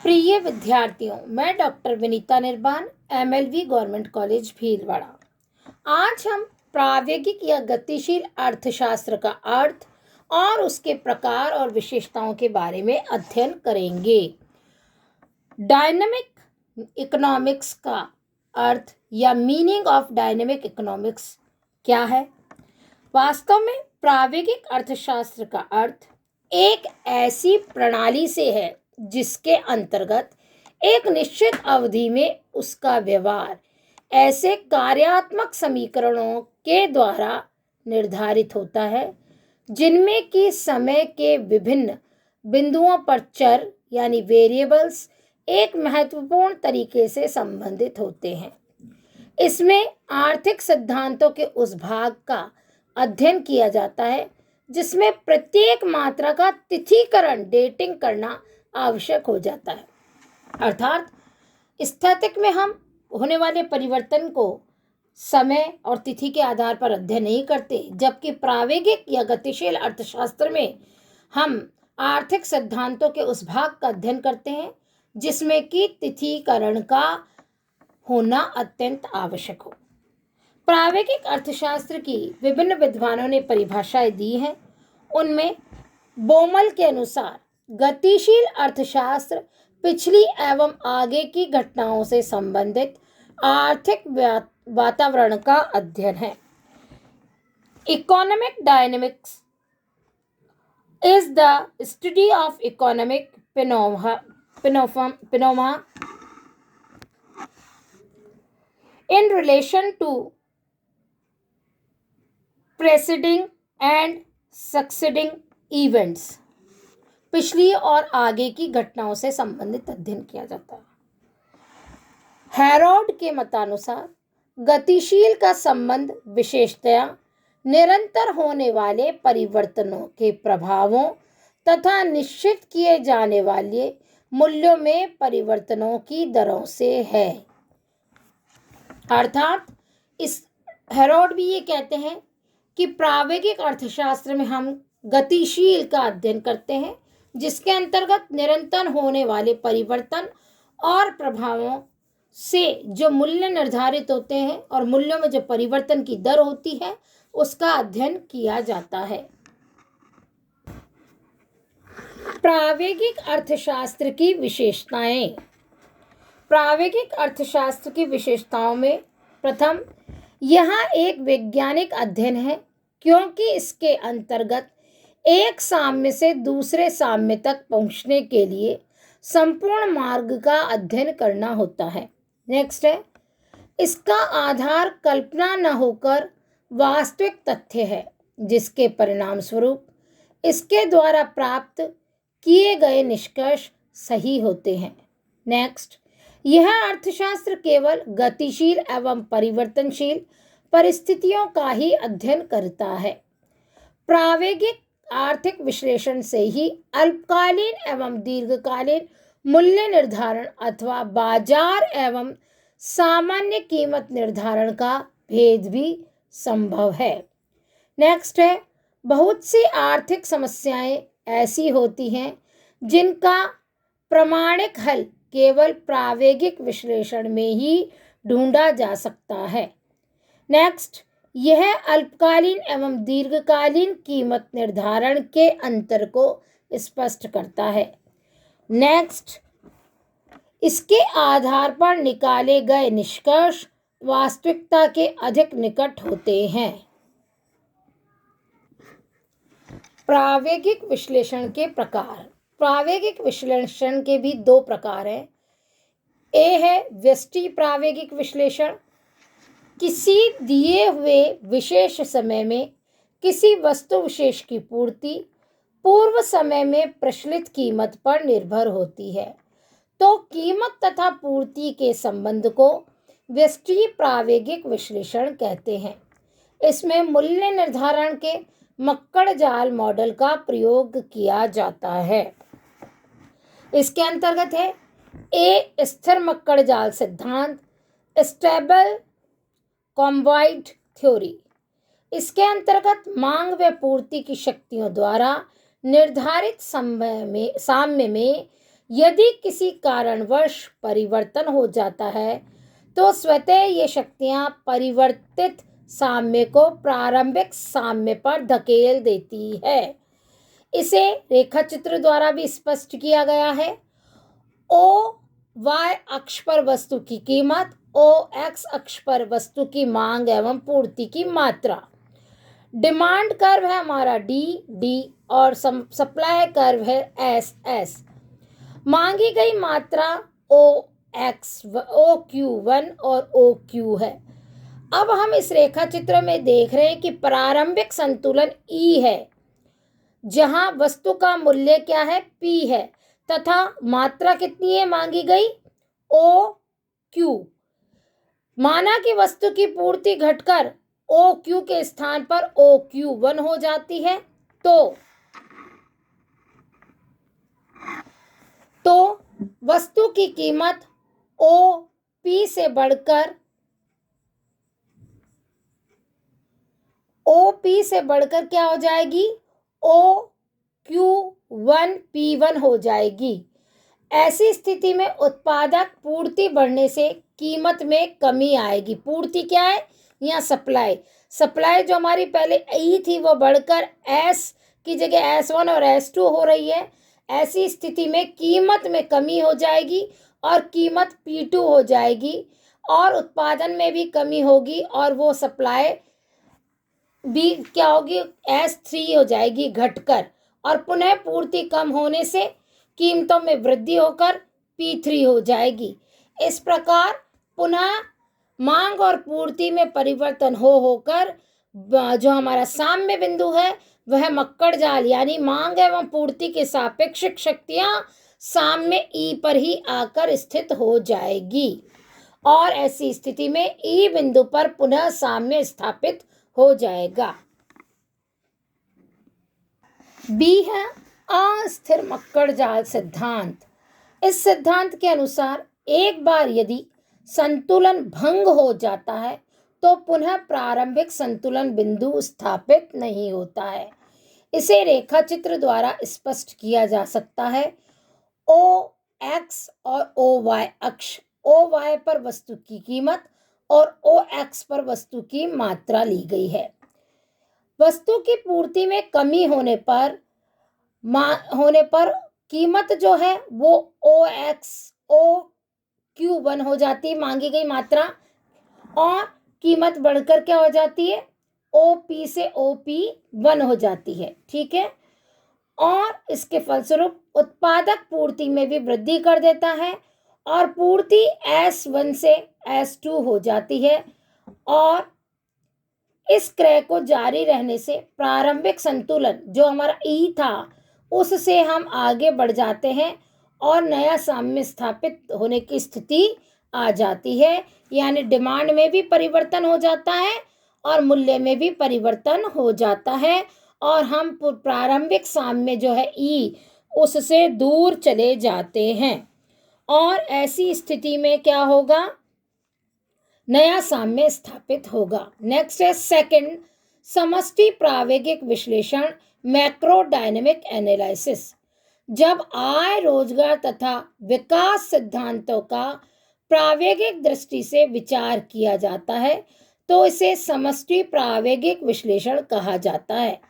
प्रिय विद्यार्थियों, मैं doctor Vinita Nirban, MLV government college Bhilwara. आज हम प्रावेगिक या गतिशील अर्थशास्त्र का अर्थ और उसके प्रकार और विशेषताओं के बारे में अध्ययन करेंगे। डायनेमिक इकोनॉमिक्स का अर्थ या मीनिंग ऑफ डायनेमिक इकोनॉमिक्स क्या है? वास्तव में प्रावेगिक अर्थशास्त्र का अर्थ एक ऐसी प्रणाली से है जिसके अंतर्गत एक निश्चित अवधि में उसका व्यवहार ऐसे कार्यात्मक समीकरणों के द्वारा निर्धारित होता है जिनमें कि समय के विभिन्न बिंदुओं पर चर यानी वेरिएबल्स एक महत्वपूर्ण तरीके से संबंधित होते हैं। इसमें आर्थिक सिद्धांतों के उस भाग का अध्ययन किया जाता है जिसमें प्रत्येक मात्रा का तिथीकरण डेटिंग करना आवश्यक हो जाता है। अर्थात स्थैतिक में हम होने वाले परिवर्तन को समय और तिथि के आधार पर अध्ययन नहीं करते, जबकि प्रावेगिक या गतिशील अर्थशास्त्र में हम आर्थिक सिद्धांतों के उस भाग का अध्ययन करते हैं जिसमें कि तिथीकरण का होना अत्यंत आवश्यक हो। प्रावेगिक अर्थशास्त्र की विभिन्न विद्वानों ने परिभाषाएं दी हैं। उनमें बोमल के अनुसार गतिशील अर्थशास्त्र पिछली एवं आगे की घटनाओं से संबंधित आर्थिक वातावरण का अध्ययन है। Economic dynamics is the study of economic phenomena in relation to preceding and succeeding events। पिछली और आगे की घटनाओं से संबंधित अध्ययन किया जाता है। हेरोड के मतानुसार गतिशील का संबंध विशेषतया निरंतर होने वाले परिवर्तनों के प्रभावों तथा निश्चित किए जाने वाले मूल्यों में परिवर्तनों की दरों से है। अर्थात इस हेरोड भी ये कहते हैं कि प्रावेगिक अर्थशास्त्र में हम गतिशील का अध्ययन करते हैं जिसके अंतर्गत निरंतर होने वाले परिवर्तन और प्रभावों से जो मूल्य निर्धारित होते हैं और मूल्यों में जो परिवर्तन की दर होती है उसका अध्ययन किया जाता है। प्रावेगिक अर्थशास्त्र की विशेषताएं। प्रावेगिक अर्थशास्त्र की विशेषताओं में प्रथम, यह एक वैज्ञानिक अध्ययन है क्योंकि इसके अंतर्गत एक साम्य से दूसरे साम्य तक पहुंचने के लिए संपूर्ण मार्ग का अध्ययन करना होता है। नेक्स्ट है, इसका आधार कल्पना न होकर वास्तविक तथ्य है जिसके परिणाम स्वरूप इसके द्वारा प्राप्त किए गए निष्कर्ष सही होते हैं। नेक्स्ट, यह अर्थशास्त्र केवल गतिशील एवं परिवर्तनशील परिस्थितियों का ही अध्ययन करता है। प्रावेगिक आर्थिक विश्लेषण से ही अल्पकालीन एवं दीर्घकालीन मूल्य निर्धारण अथवा बाजार एवं सामान्य कीमत निर्धारण का भेद भी संभव है। नेक्स्ट है, बहुत सी आर्थिक समस्याएं ऐसी होती हैं जिनका प्रामाणिक हल केवल प्रावेगिक विश्लेषण में ही ढूंढा जा सकता है। नेक्स्ट, यह अल्पकालीन एवं दीर्घकालीन कीमत निर्धारण के अंतर को स्पष्ट करता है। नेक्स्ट, इसके आधार पर निकाले गए निष्कर्ष वास्तविकता के अधिक निकट होते हैं। प्रावेगिक विश्लेषण के प्रकार। प्रावेगिक विश्लेषण के भी दो प्रकार हैं। ए है व्यष्टि प्रावेगिक विश्लेषण। किसी दिए हुए विशेष समय में किसी वस्तु विशेष की पूर्ति पूर्व समय में प्रचलित कीमत पर निर्भर होती है तो कीमत तथा पूर्ति के संबंध को व्यष्टि प्रावेगिक विश्लेषण कहते हैं। इसमें मूल्य निर्धारण के मक्कड़ जाल मॉडल का प्रयोग किया जाता है। इसके अंतर्गत है ए स्थिर मक्कड़ जाल सिद्धांत, स्टेबल कॉम्बाइंड थ्योरी। इसके अंतर्गत मांग व पूर्ति की शक्तियों द्वारा निर्धारित साम्य में यदि किसी कारणवश परिवर्तन हो जाता है तो स्वतः ये शक्तियां परिवर्तित साम्य को प्रारंभिक साम्य पर धकेल देती है। इसे रेखाचित्र द्वारा भी स्पष्ट किया गया है। ओ y अक्ष पर वस्तु की कीमत, ओ x अक्ष पर वस्तु की मांग एवं पूर्ति की मात्रा। डिमांड कर्व है हमारा डी और सप्लाई कर्व है एस। मांगी गई मात्रा OQ1 और OQ है। अब हम इस रेखा चित्र में देख रहे हैं कि प्रारंभिक संतुलन E है, जहां वस्तु का मूल्य क्या है, P है, तथा मात्रा कितनी है मांगी गई, OQ। माना कि वस्तु की पूर्ति घटकर OQ के स्थान पर OQ1 हो जाती है तो वस्तु की कीमत OP से बढ़कर क्या हो जाएगी, OQ1P1 हो जाएगी। ऐसी स्थिति में उत्पादक पूर्ति बढ़ने से कीमत में कमी आएगी। पूर्ति क्या है, यहाँ सप्लाई जो हमारी पहले E थी वो बढ़कर S की जगह S1 और S2 हो रही है। ऐसी स्थिति में कीमत में कमी हो जाएगी और कीमत P2 हो जाएगी और उत्पादन में भी कमी होगी और वो सप्लाई भी क्या होगी, S3 हो जाएगी घटकर, और पुनः पूर्ति कम होने से कीमतों में वृद्धि होकर P3 हो जाएगी। इस प्रकार पुनः मांग और पूर्ति में परिवर्तन होकर जो हमारा साम्य बिंदु है वह मक्कड़ जाल यानी मांग एवं पूर्ति के सापेक्षिक शक्तियां साम्य E पर ही आकर स्थित हो जाएगी और ऐसी स्थिति में E बिंदु पर पुनः साम्य स्थापित हो जाएगा। B है अस्थिर मक्कड़ जाल सिद्धांत। इस सिद्धांत के अनुसार एक बार यदि संतुलन भंग हो जाता है तो पुनः प्रारंभिक संतुलन बिंदु स्थापित नहीं होता है। इसे रेखा चित्र द्वारा स्पष्ट किया जा सकता है। OX और OY अक्ष, OY पर वस्तु की कीमत और OX पर वस्तु की मात्रा ली गई है। वस्तु की पूर्ति में कमी होने पर कीमत जो है वो OQ1 हो जाती है मांगी गई मात्रा, और कीमत बढ़कर क्या हो जाती है, OP से OP1 हो जाती है। ठीक है, और इसके फलस्वरूप उत्पादक पूर्ति में भी वृद्धि कर देता है और पूर्ति S1 से S2 हो जाती है और इस क्रय को जारी रहने से प्रारंभिक संतुलन जो हमारा E था उससे हम आगे बढ़ जाते हैं और नया साम्य स्थापित होने की स्थिति आ जाती है, यानी डिमांड में भी परिवर्तन हो जाता है और मूल्य में भी परिवर्तन हो जाता है और हम प्रारंभिक साम्य जो है E उससे दूर चले जाते हैं और ऐसी स्थिति में क्या होगा, नया साम्य स्थापित होगा। नेक्स्ट है सेकंड, समष्टि प्रावेगिक विश्लेषण मैक्रोडायनेमिक एनालिसिस। जब आय, रोजगार तथा विकास सिद्धांतों का प्रावेगिक दृष्टि से विचार किया जाता है तो इसे समष्टि प्रावेगिक विश्लेषण कहा जाता है।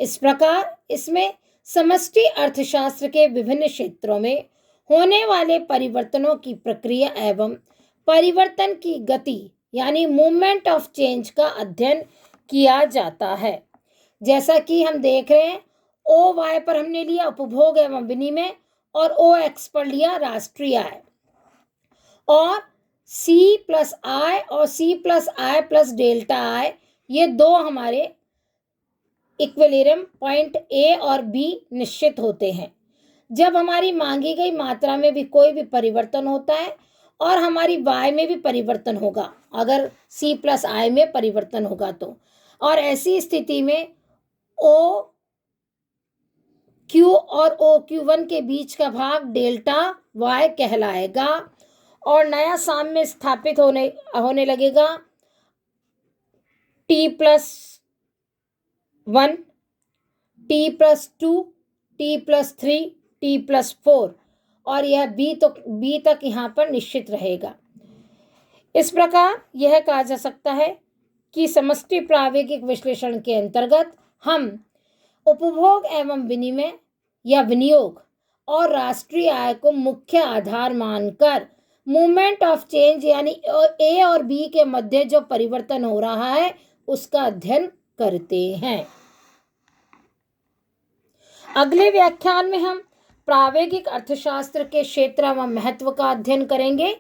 इस प्रकार इसमें समष्टि अर्थशास्त्र के विभिन्न क्षेत्रों में होने वाले परिवर्तनों की प्रक्रिया एवं परिवर्तन की गति यानी मूवमेंट ऑफ चेंज का अध्ययन किया जाता है। जैसा कि हम देख रहे हैं, OY पर हमने लिया उपभोग एवं विनिमय और OX पर लिया राष्ट्रीय आय, और C+I और C+I+डेल्टा I ये दो हमारे इक्विलिब्रियम पॉइंट A और B निश्चित होते हैं। जब हमारी मांगी गई मात्रा में भी कोई भी परिवर्तन होता है और हमारी Y में भी परिवर्तन होगा, अगर C+I में परिवर्तन होगा तो, और ऐसी स्थिति में OQ और OQ1 के बीच का भाग डेल्टा Y कहलाएगा और नया साम्य स्थापित होने लगेगा T+1, T+2, T+3, T+4, और यह बी तक यहाँ पर निश्चित रहेगा। इस प्रकार यह कहा जा सकता है कि समष्टि प्रावेगिक विश्लेषण के अंतर्गत हम उपभोग एवं विनिमय या विनियोग और राष्ट्रीय आय को मुख्य आधार मानकर मूवमेंट ऑफ चेंज यानी ए और बी के मध्य जो परिवर्तन हो रहा है उसका अध्ययन करते हैं। अगले व्याख्यान में हम प्रावेगिक अर्थशास्त्र के क्षेत्र एवं महत्व का अध्ययन करेंगे।